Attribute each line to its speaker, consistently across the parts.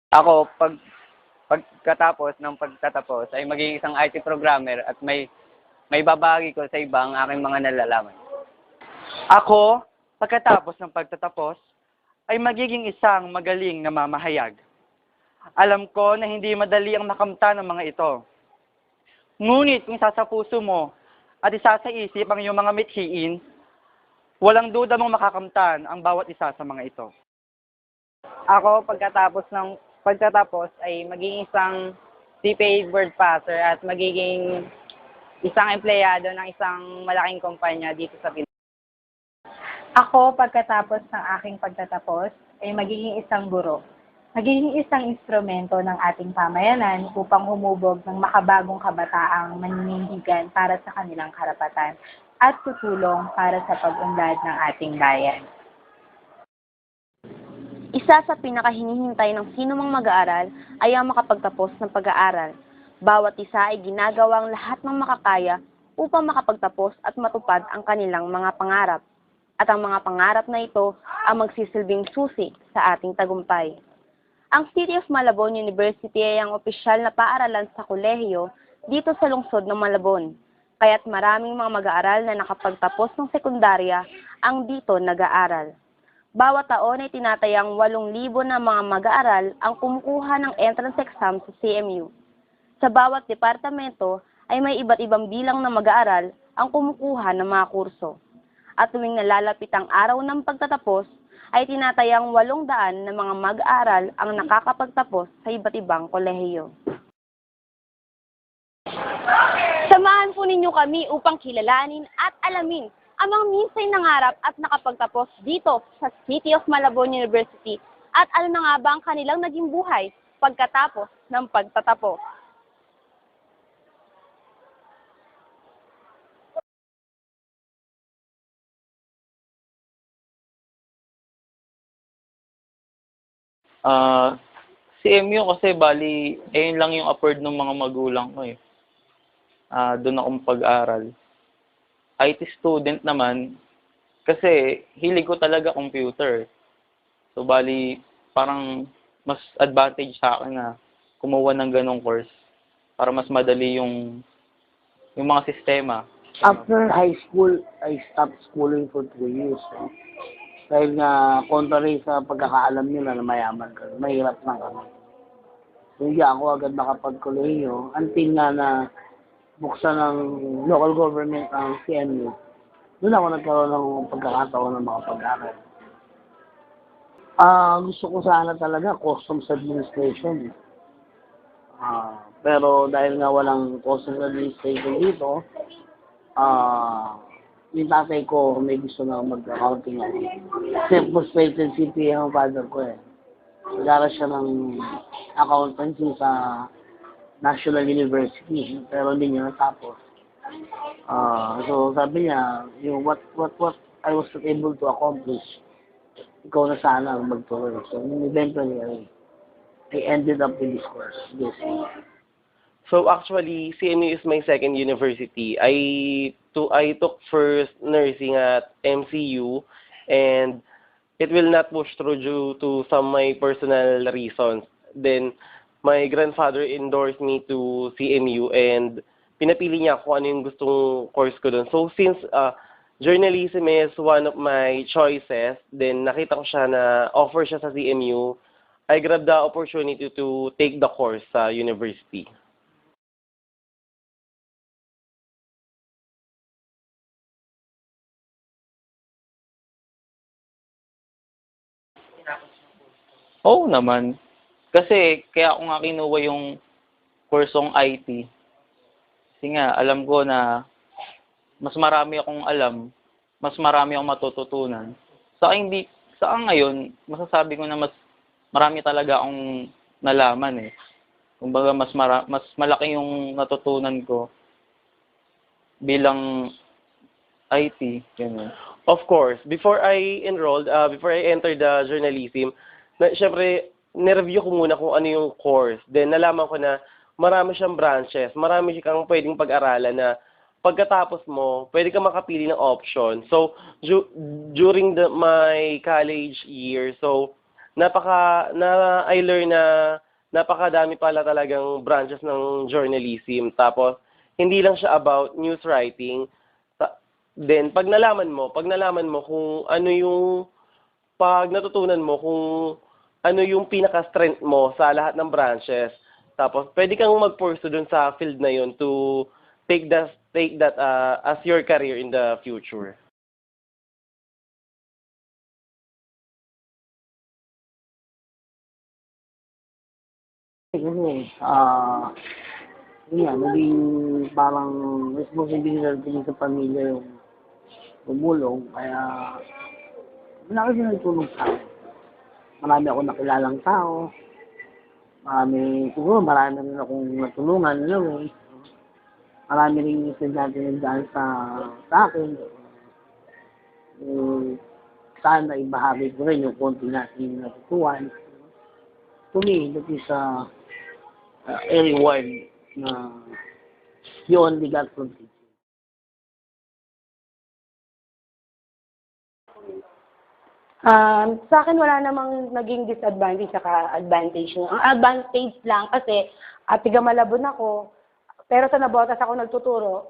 Speaker 1: Ako, pagkatapos ng pagtatapos ay magiging isang IT programmer at may babahagi ko sa iba ang aking mga nalalaman. Ako, pagkatapos ng pagtatapos, ay magiging isang magaling na mamahayag. Alam ko na hindi madali ang makamta ng mga ito. Ngunit kung isa sa puso mo at isa sa isip ang iyong mga mithiin, walang duda mong makakamtan ang bawat isa sa mga ito. Ako, pagkatapos ay magiging isang prepaid word passer at magiging isang empleyado ng isang malaking kumpanya dito sa Pilipinas.
Speaker 2: Ako, pagkatapos ng aking pagtatapos, ay magiging isang guro. Magiging isang instrumento ng ating pamayanan upang humubog ng makabagong kabataang maninindigan para sa kanilang karapatan at tutulong para sa pag-unlad ng ating bayan.
Speaker 3: Isa sa pinakahinihintay ng sinumang mag-aaral ay ang makapagtapos ng pag-aaral. Bawat isa ay ginagawang lahat ng makakaya upang makapagtapos at matupad ang kanilang mga pangarap. At ang mga pangarap na ito ang magsisilbing susi sa ating tagumpay. Ang City of Malabon University ay ang opisyal na paaralan sa kolehiyo dito sa lungsod ng Malabon. Kaya't maraming mga mag-aaral na nakapagtapos ng sekundarya ang dito nag-aaral. Bawat taon ay tinatayang 8,000 na mga mag-aaral ang kumukuha ng entrance exam sa CMU. Sa bawat departamento ay may iba't ibang bilang na mag-aaral ang kumukuha ng mga kurso. At tuwing nalalapit ang araw ng pagtatapos, ay tinatayang 800 na mga mag-aaral ang nakakapagtapos sa iba't ibang kolehiyo. Samahan po ninyo kami upang kilalanin at alamin ang mga minsay nangarap at nakapagtapos dito sa City of Malabon University at ano na nga ba ang kanilang naging buhay pagkatapos ng pagtatapos.
Speaker 4: CMU kasi bali, ayun lang yung afford ng mga magulang ko eh. Doon akong pag-aral. IT student naman, kasi hilig ko talaga computer. So bali, parang mas advantage sa akin na kumuha ng ganong course para mas madali yung mga sistema.
Speaker 5: After high school, I stopped schooling for 2 years. Dahil nga, contrary sa pagkakaalam nila na mayaman kami, mahirap na kami. Hindi ako agad nakapag-kolehiyo until nga na buksan ng local government ang CMU. Doon ako nagkaroon ng pagkakataon ng mga pag-aaral. Gusto ko sana talaga customs administration. Pero dahil nga walang customs administration dito, yung tatay ko may gusto na mag-accounting ako. Kasi frustrated CPA ang father ko eh. Nag-aral siya ng accountancy sa National University, pero hindi niya natapos. So sabi niya, yung what I was not able to accomplish, ikaw na sana ang magtuloy. So eventually, I ended up in this course. Yes.
Speaker 6: So actually, CMU is my second university. I took first nursing at MCU, and it will not push through due to some my personal reasons. Then my grandfather endorsed me to CMU, and pinapili niya kung ano yung gustong course ko doon. So since journalism is one of my choices, then nakita ko siya na offer siya sa CMU, I grabbed the opportunity to take the course sa university.
Speaker 4: Oo naman. Kasi kaya ako nga kinuha yung kursong IT. Kasi nga, alam ko na mas marami akong alam, mas marami akong matututunan. Sa ngayon, masasabi ko na mas marami talaga akong nalaman eh. Kumbaga mas malaki yung natutunan ko bilang IT, ganun.
Speaker 6: Of course, before I entered the journalism, syempre, nireview ko muna kung ano yung course. Then, nalaman ko na marami siyang branches, marami kang pwedeng pag-aralan na pagkatapos mo, pwede kang makapili ng option. So, during my college year, so, I learn na napakadami pala talagang branches ng journalism. Tapos, hindi lang siya about news writing. Then, pag nalaman mo kung ano yung, pag natutunan mo kung ano yung pinaka-strength mo sa lahat ng branches, tapos pwede kang mag-pursue dun sa field na yun to take that as your career in the future.
Speaker 5: Kasi, yun nga, naging parang responsibilidad din sa pamilya yung tumulong. Kaya, malaki din nagtulong sa akin. Marami akong nakilalang tao. Siguro marami rin akong natulungan. Alam mo, marami rin estudyante nagdaan sa akin. Sana ibahagi ko rin yung konti natin natutuwan. To me, that is a reward na you only got from teaching.
Speaker 7: Sa akin wala namang naging disadvantage saka advantage. Ang advantage lang kasi tiga Malabon ako, pero sa Nabotas ako nagtuturo.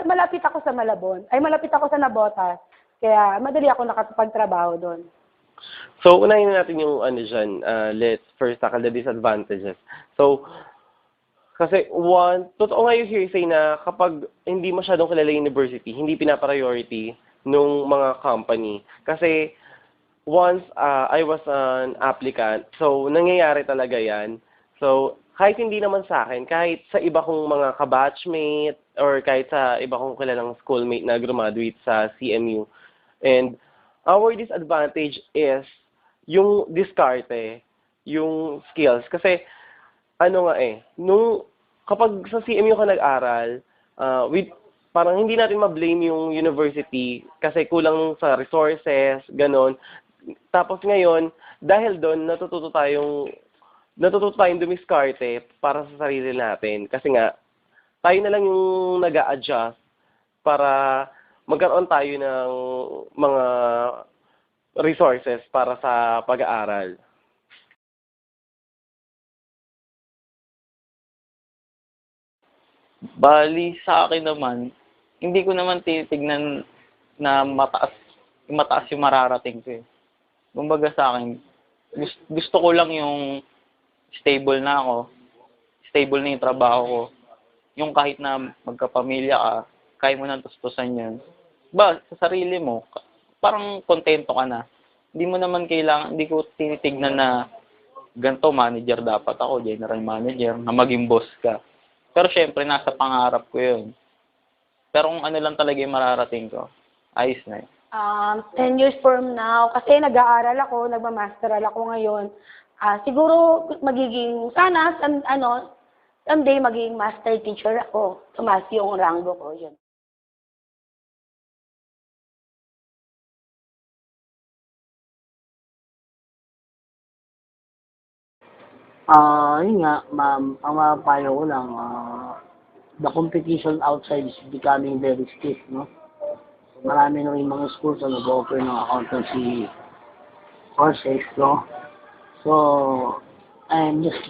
Speaker 7: Malapit ako sa Malabon. Ay, malapit ako sa Nabotas. Kaya madali ako nakapagtrabaho doon.
Speaker 6: So, unahin na natin yung dyan. Let's first tackle the disadvantages. So, kasi totoo nga yung hearsay na kapag hindi masyadong kilala yung university, hindi pinapriority nung mga company. Kasi once I was an applicant, so nangyayari talaga yan. So, kahit hindi naman sa akin, kahit sa iba kong mga kabatchmate or kahit sa iba kong kilalang schoolmate na graduate sa CMU. And our disadvantage is yung diskarte, yung skills. Kasi, kapag sa CMU ka nag-aral, parang hindi natin ma-blame yung university kasi kulang sa resources, ganon. Tapos ngayon, dahil doon, natututo tayong dumiskarte para sa sarili natin. Kasi nga, tayo na lang yung nag-a-adjust para magkaroon tayo ng mga resources para sa pag-aaral.
Speaker 4: Bali, sa akin naman, hindi ko naman titignan na mataas yung mararating ko eh. Kumbaga sa akin, gusto ko lang yung stable na ako, stable na yung trabaho ko. Yung kahit na magkapamilya ka, kaya mo nang tustusan yan. Sa sarili mo, parang kontento ka na. Hindi ko tinitignan na ganito, manager dapat ako, general manager, na maging boss ka. Pero syempre, nasa pangarap ko yun. Pero kung ano lang talaga yung mararating ko, ayos na yun.
Speaker 7: 10 years from now, kasi nag-aaral ako, nagmamasteral ako ngayon, siguro magiging, someday magiging master teacher ako. Tumaas yung rango ko, yun.
Speaker 5: Yun nga, ma'am, ang mapapayo ko lang, the competition outside is becoming very stiff, no? Marami na rin mga schools na nag-offer ng accountancy courses, no? So, I'm just,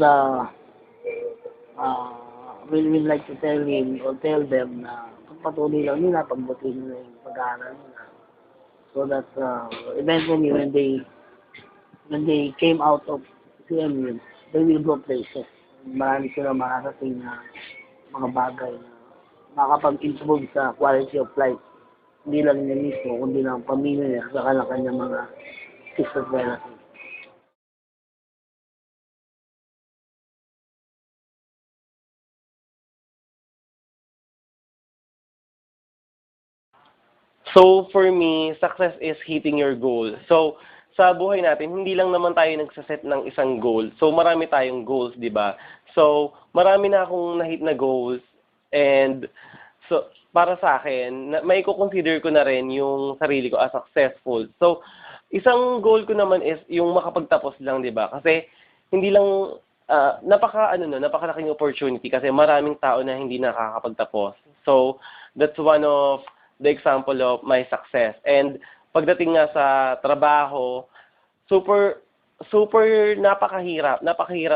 Speaker 5: will like to tell them na pagpatuloy lang nila, pagbutihin nila yung pag-aaral nila. So that, eventually, when they came out of CMU, they will go places. Marami sila makakating na mga bagay na makapag-improve sa quality of life. Hindi lang niya mismo, kundi lang pamilya niya, saka lang kanyang mga sister relatives.
Speaker 6: So, for me, success is hitting your goal. So, sa buhay natin, hindi lang naman tayo nagsaset ng isang goal. So, marami tayong goals, di ba? So, marami na akong na-hit na goals. And, so, para sa akin, may consider ko na rin yung sarili ko as successful. So, isang goal ko naman is yung makapagtapos lang, di ba? Kasi, hindi lang, napakalaking opportunity kasi maraming tao na hindi nakakapagtapos. So, that's one of the example of my success. And pagdating nga sa trabaho, super napakahirap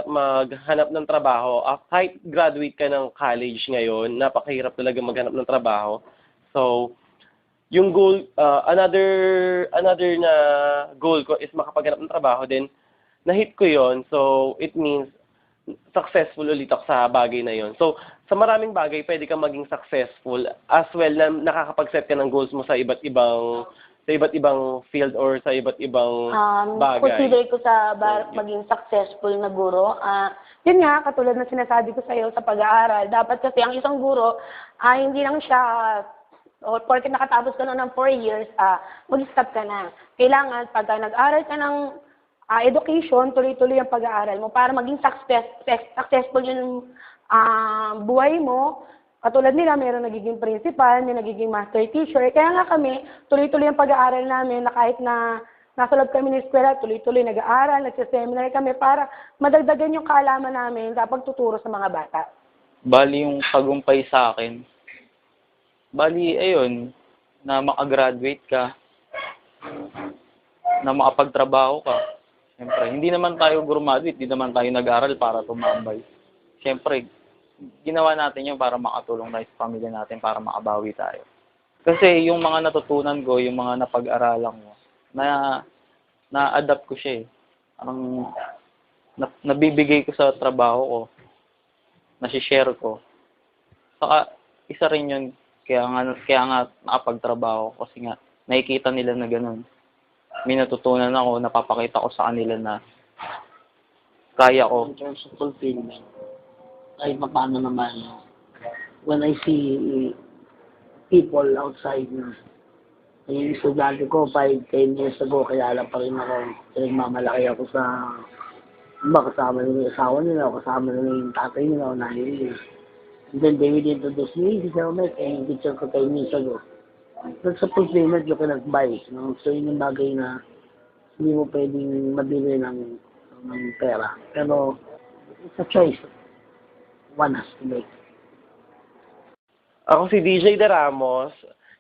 Speaker 6: maghanap ng trabaho. Kahit graduate ka ng college ngayon, napakahirap talaga maghanap ng trabaho. So, yung goal, another na goal ko is makapaghanap ng trabaho. Then, na-hit ko yon. So, it means successful ulit ako sa bagay na yon. So, sa maraming bagay, pwede kang maging successful as well na nakakapag-set ka ng goals mo sa iba't ibang field or sa iba't ibang bagay.
Speaker 7: Consider ko sa maging successful na guro. Yun nga, katulad ng sinasabi ko sa iyo sa pag-aaral, dapat kasi ang isang guro, hindi lang siya, o porket nakatapos ka na ng 4 years, mag-stop ka na. Kailangan, pag nag-aral ka ng education, tuloy-tuloy ang pag-aaral mo para maging successful yung buhay mo. Katulad nila, mayroon nagiging principal, may nagiging master teacher. Kaya nga kami, tuloy-tuloy ang pag-aaral namin na kahit na nasa loob kami ng eskwela, tuloy-tuloy nag-aaral, nagsiseminar kami para madagdagan yung kaalaman namin sa pagtuturo sa mga bata.
Speaker 4: Bali yung tagumpay sa akin. Bali, ayun, na makagraduate ka, na makapagtrabaho ka. Siyempre, hindi naman tayo graduate, hindi naman tayo nag-aral para tumambay. Siyempre, ginawa natin yun para makatulong tayo sa pamilya natin, para makabawi tayo. Kasi yung mga natutunan ko, yung mga napag-aralan ko, na-adapt ko siya eh. Parang nabibigay ko sa trabaho ko, nasi-share ko. Saka, isa rin yun, kaya nga nakapagtrabaho ko kasi nga nakikita nila na ganun. May natutunan ako, napapakita ko sa kanila na kaya ko.
Speaker 5: In terms of fulfillment, kahit paano naman, when I see people outside na, yung estudyante ko, 5-10 years ago, kilala pa rin ako, nagmamalaki ako sa, kasama nila yung asawa nila, kasama nila yung tatay nila, o nanay nila. And then they will introduce me, this is how I yung teacher ko 10 years ago. That's a fulfillment you cannot buy, no? So yun yung bagay na hindi mo pwedeng mabili ng pera. Pero, it's a choice. One has to make.
Speaker 6: Ako si DJ De Ramos,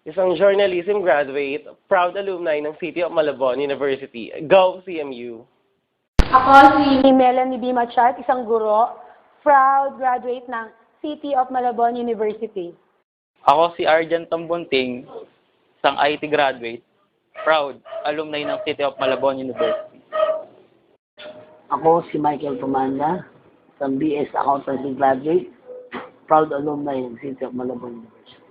Speaker 6: isang journalism graduate, proud alumni ng City of Malabon University. Go CMU!
Speaker 7: Ako si Melanie B. Machat, isang guro, proud graduate ng City of Malabon University.
Speaker 4: Ako si Arjan Tambunting, isang IT graduate, proud alumni ng City of Malabon University.
Speaker 5: Ako si Michael Tumanda, isang BS Accountancy graduate, proud alumni ng City of Malabon University.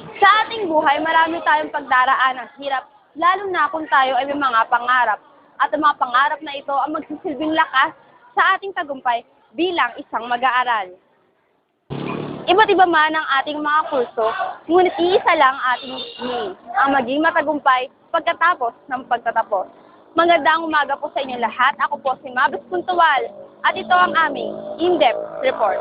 Speaker 3: Sa ating buhay, marami tayong pagdaraan ng hirap, lalo na kung tayo ay may mga pangarap. At ang mga pangarap na ito ang magsisilbing lakas sa ating tagumpay bilang isang mag-aaral. Iba't iba man ang ating mga kurso, ngunit iisa lang ating aim, ang maging matagumpay pagkatapos ng pagtatapos. Magandang umaga po sa inyo lahat. Ako po si Mabes Puntual at ito ang aming in-depth report.